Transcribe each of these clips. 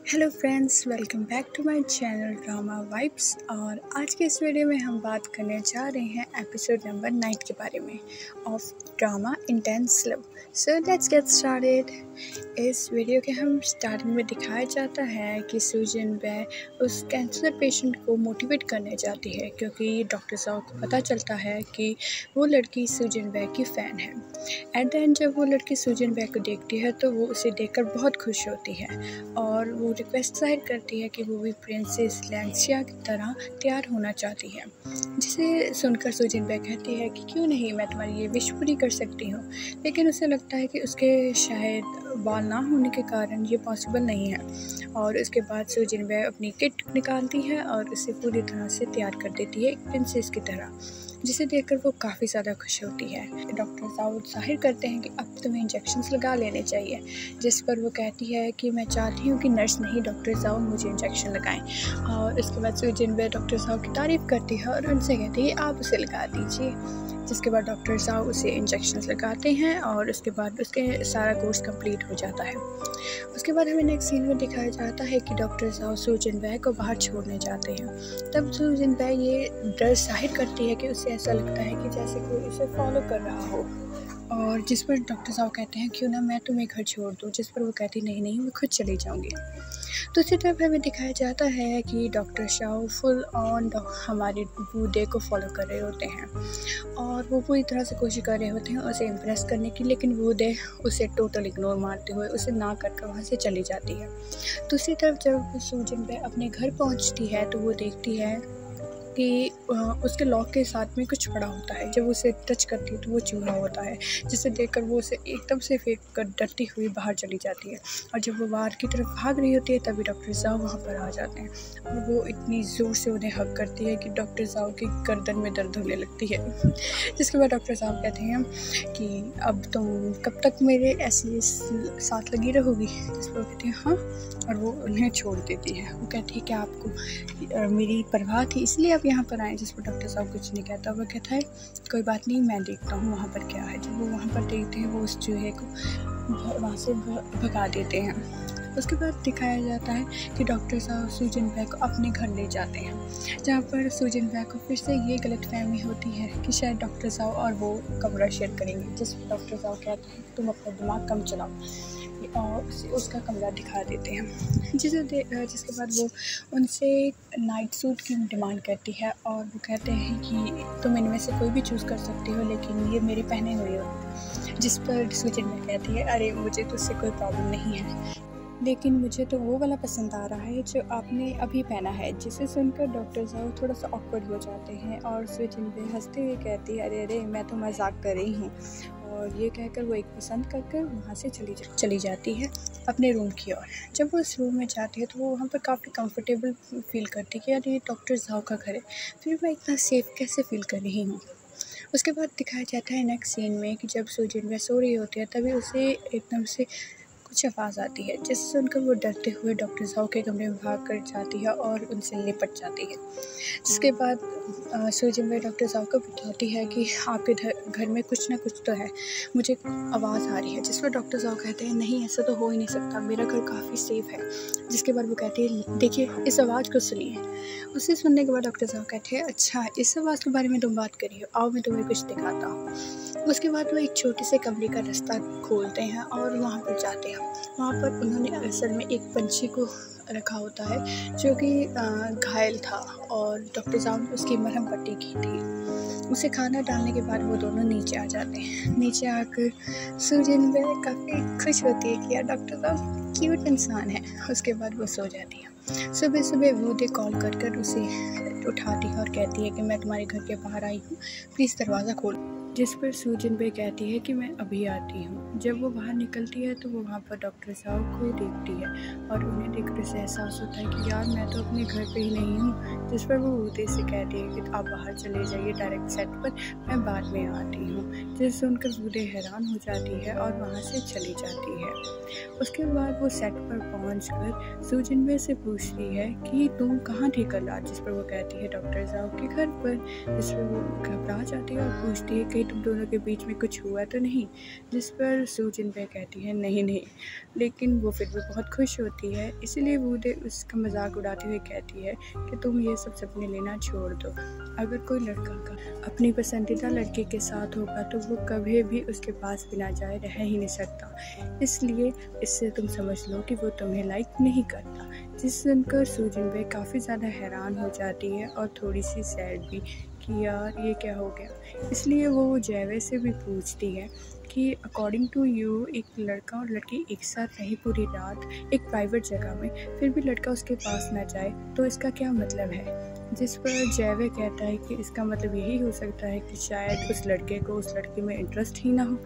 Hello friends, welcome back to my channel drama vibes. और आज के इस वीडियो में हम बात करने जा रहे हैं एपिसोड नंबर 9 के बारे में of drama intense love. So let's get started. इस वीडियो के हम स्टार्टिंग में दिखाया जाता है कि सुजन वे उस कैंसर पेशेंट को मोटिवेट करने जाती है, क्योंकि डॉक्टर साहब को पता चलता है कि वो लड़की सुजन वे की फ़ैन है। एट द एंड जब वो लड़की सुजन वे को देखती है तो वो उसे देखकर बहुत खुश होती है और वो रिक्वेस्ट जाहिर करती है कि वो भी प्रिंसेस लैंसिया की तरह तैयार होना चाहती है, जिसे सुनकर सुजन वे कहती है कि क्यों नहीं, मैं तुम्हारी ये विश पूरी कर सकती हूँ। लेकिन उसे लगता है कि उसके शायद बाल ना होने के कारण ये पॉसिबल नहीं है। और उसके बाद सुजन वे अपनी किट निकालती है और उसे पूरी तरह से तैयार कर देती है एक प्रिंसेस की तरह, जिसे देखकर वो काफ़ी ज़्यादा खुश होती है। डॉक्टर साउथ जाहिर करते हैं कि अब तुम्हें इंजेक्शन्स लगा लेने चाहिए, जिस पर वो कहती है कि मैं चाहती हूँ कि नर्स नहीं डॉक्टर साहब मुझे इंजेक्शन लगाएं। और उसके बाद सुजन वे डॉक्टर साहब की तारीफ़ करती है और उनसे कहती है आप उसे लगा दीजिए, जिसके बाद डॉक्टर साहब उसे इंजेक्शन्स लगाते हैं और उसके बाद उसके सारा कोर्स कंप्लीट हो जाता है। उसके बाद हमें नेक्स्ट सीन में दिखाया जाता है कि डॉक्टर साहब सुजन वे को बाहर छोड़ने जाते हैं। तब सुजन वे ये डर जाहिर करती है कि उसे ऐसा लगता है कि जैसे कोई उसे फॉलो कर रहा हो, और जिस पर डॉक्टर साहब कहते हैं क्यों ना मैं तुम्हें घर छोड़ दूँ, जिस पर वो कहती नहीं मैं खुद चली जाऊँगी। दूसरी तरफ हमें दिखाया जाता है कि डॉक्टर शाह फुल ऑन हमारी बूदे को फॉलो कर रहे होते हैं और वो पूरी तरह से कोशिश कर रहे होते हैं उसे इम्प्रेस करने की, लेकिन बूदे उसे टोटल इग्नोर मारते हुए उसे ना कर वहाँ से चली जाती है। दूसरी तरफ जब सुजन पे अपने घर पहुँचती है तो वो देखती है कि उसके लॉक के साथ में कुछ पड़ा होता है। जब उसे टच करती है तो वो चूहा होता है, जिसे देखकर वो उसे एकदम से फेंक कर डरती हुई बाहर चली जाती है। और जब वो बाहर की तरफ भाग रही होती है तभी डॉक्टर साहब वहाँ पर आ जाते हैं और वो इतनी ज़ोर से उन्हें हग करती है कि डॉक्टर साहब की गर्दन में दर्द होने लगती है। जिसके बाद डॉक्टर साहब कहते हैं कि अब तुम कब तक मेरे ऐसे साथ लगी रहोगी, जिस पर वो कहती है हाँ, और वो उन्हें छोड़ देती है। वो कहती है कि आपको मेरी परवाह थी इसलिए आप यहाँ पर आए, जिस पर डॉक्टर साहब कुछ नहीं कहता। वो कहता है कोई बात नहीं, मैं देखता हूँ वहाँ पर क्या है। जब वो वहाँ पर देखते हैं वो उस चूहे को वहाँ से भगा देते हैं। उसके बाद दिखाया जाता है कि डॉक्टर साहब सुजन वे को अपने घर ले जाते हैं, जहाँ पर सुजन वे को फिर से ये गलतफहमी होती है कि शायद डॉक्टर साहब और वो कमरा शेयर करेंगे, जिस पर डॉक्टर साहब कहते हैं तुम अपना दिमाग कम चलाओ, और उसका कमरा दिखा देते हैं। जिसके बाद वो उनसे नाइट सूट की डिमांड करती है और वो कहते हैं कि तुम इनमें से कोई भी चूज़ कर सकती हो, लेकिन ये मेरी पहने हुई हो। जिस पर सुजन में कहती है अरे मुझे तो उससे कोई प्रॉब्लम नहीं है, लेकिन मुझे तो वो वाला पसंद आ रहा है जो आपने अभी पहना है। जिसे सुनकर डॉक्टर साहब थोड़ा सा ऑकवर्ड हो जाते हैं और सुजन पे हंसते हुए कहती है अरे मैं तो मजाक कर रही हूँ। और ये कहकर वो एक पसंद कर वहाँ से चली जाती है अपने रूम की ओर। जब वो उस रूम में जाती है तो वो वहाँ पर काफ़ी कंफर्टेबल फील करती है कि यार ये डॉक्टर साहब का घर है, फिर मैं इतना सेफ कैसे फील कर रही हूँ। उसके बाद दिखाया जाता है नेक्स्ट सीन में कि जब सुजन वे सो रही होती है तभी उसे एकदम से कुछ आवाज़ आती है, जिससे सुनकर वो डरते हुए डॉक्टर साहब के कमरे में भाग कर जाती है और उनसे लिपट जाती है। जिसके बाद सुजन वे डॉक्टर साहब को बताती है कि आपके घर में कुछ ना कुछ तो है, मुझे आवाज़ आ रही है। जिस पर डॉक्टर साहब कहते हैं नहीं ऐसा तो हो ही नहीं सकता, मेरा घर काफ़ी सेफ है। जिसके बाद वो कहती है देखिए इस आवाज़ को सुनिए। उसे सुनने के बाद डॉक्टर साहब कहते हैं अच्छा इस आवाज़ के बारे में तुम बात करिए, आओ मैं तुम्हें कुछ दिखाता हूँ। उसके बाद वो एक छोटे से कमरे का रास्ता खोलते हैं और वहाँ पर जाते हैं। वहाँ पर उन्होंने असल में एक पंछी को रखा होता है जो कि घायल था और डॉक्टर साहब ने उसकी मरहम पट्टी की थी। उसे खाना डालने के बाद वो दोनों नीचे आ जाते हैं। नीचे आकर सुजन वे काफ़ी खुश होती है कि यार डॉक्टर साहब क्यूट इंसान है। उसके बाद वो सो जाती है। सुबह सुबह बूदे कॉल कर उसे उठाती है और कहती है कि मैं तुम्हारे घर के बाहर आई हूँ, प्लीज़ दरवाज़ा खोलो। जिस पर सुजन बे कहती है कि मैं अभी आती हूँ। जब वो बाहर निकलती है तो वो वहाँ पर डॉक्टर साहब को देखती है और उन्हें देखकर उसे एहसास होता है कि यार मैं तो अपने घर पे ही नहीं हूँ। जिस पर वो बूदे से कहती है कि आप बाहर चले जाइए डायरेक्ट सेट पर, मैं बाद में आती हूँ। जिसे सुनकर बूदे हैरान हो जाती है और वहाँ से चली जाती है। उसके बाद वो सेट पर पहुँच कर सुजन बे से पूछती है कि तुम कहाँ थी कल रात, जिस पर वो कहती है डॉक्टर साहब के घर पर। जिस पर वो घबरा जाती है और पूछती है कि कहीं तुम दोनों के बीच में कुछ हुआ तो नहीं। जिस पर सू जिनबे कहती है नहीं नहीं, लेकिन वो फिर भी बहुत खुश होती है। इसीलिए वूडे उसका मजाक उड़ाते हुए कहती है कि तुम ये सब सपने लेना छोड़ दो। अगर कोई लड़का का अपनी पसंदीदा लड़के के साथ होगा तो वो कभी भी उसके पास बिना जाए रह ही नहीं सकता। इसलिए इससे तुम समझ लो कि वो तुम्हें लाइक नहीं करता। जिस सुनकर सू जिनबे काफ़ी ज़्यादा हैरान हो जाती है और थोड़ी सी सैड भी कि यार ये क्या हो गया। इसलिए वो जैवे से भी पूछती है कि अकॉर्डिंग टू यू एक लड़का और लड़की एक साथ रही पूरी रात एक प्राइवेट जगह में, फिर भी लड़का उसके पास ना जाए तो इसका क्या मतलब है। जिस पर जैवे कहता है कि इसका मतलब यही हो सकता है कि शायद उस लड़के को उस लड़की में इंटरेस्ट ही ना हो।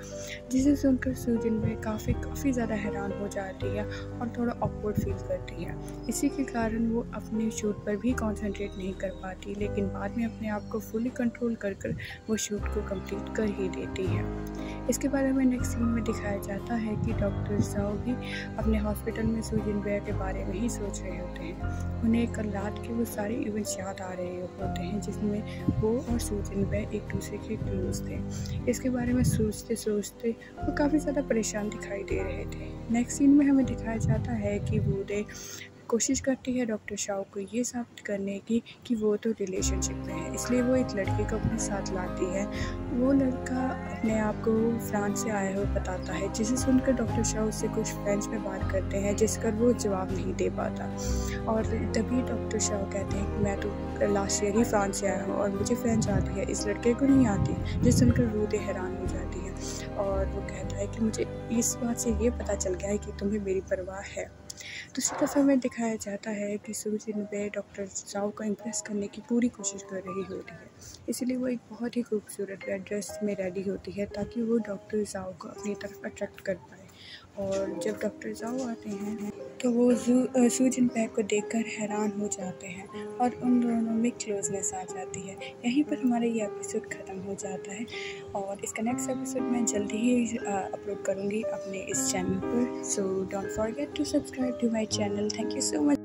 जिसे सुनकर सू जिनबे काफ़ी ज़्यादा हैरान हो जाती है और थोड़ा ऑकवर्ड फील करती है। इसी के कारण वो अपने शूट पर भी कंसंट्रेट नहीं कर पाती, लेकिन बाद में अपने आप को फुली कंट्रोल कर वो शूट को कंप्लीट कर ही देती है। इसके बारे में नेक्स्ट सीन में दिखाया जाता है कि डॉक्टर जाओ भी अपने हॉस्पिटल में सू जिनबे के बारे में ही सोच रहे होते हैं। उन्हें कल रात के वो सारे इवेंट्स याद आ रहे होते हैं जिसमें वो और सू जिनबे एक दूसरे के क्लोज थे। इसके बारे में सोचते सोचते वो काफ़ी ज़्यादा परेशान दिखाई दे रहे थे। नेक्स्ट सीन में हमें दिखाया जाता है कि वूडे कोशिश करती है डॉक्टर शाओ को ये साबित करने की कि वो तो रिलेशनशिप में है, इसलिए वो एक लड़के को अपने साथ लाती है। वो लड़का अपने आप को फ्रांस से आया हुआ बताता है, जिसे सुनकर डॉक्टर शाओ उससे कुछ फ्रेंच में बात करते हैं जिस पर वो जवाब नहीं दे पाता। और तभी डॉक्टर शाओ कहते हैं कि मैं तो लास्ट ईयर ही फ्रांस से आया हूँ और मुझे फ्रेंच आती है, इस लड़के को नहीं आती। जिस सुनकर वूडे हैरान हो जाती है और वो कहता है कि मुझे इस बात से ये पता चल गया है कि तुम्हें मेरी परवाह है। दूसरी तरफ हमें दिखाया जाता है कि सू जिनबे डॉक्टर जाओ को इम्प्रेस करने की पूरी कोशिश कर रही होती है। इसलिए वो एक बहुत ही खूबसूरत रेड ड्रेस में रेडी होती है ताकि वो डॉक्टर जाओ को अपनी तरफ अट्रैक्ट कर पाए। और जब डॉक्टर जाओ आते हैं तो वो सू जिनबे को देखकर हैरान हो जाते हैं और उन दोनों में क्लोजनेस आ जाती है। यहीं पर हमारा ये एपिसोड ख़त्म हो जाता है और इसका नेक्स्ट एपिसोड मैं जल्दी ही अपलोड करूँगी अपने इस चैनल पर। So don't forget to subscribe to my channel. Thank you so much.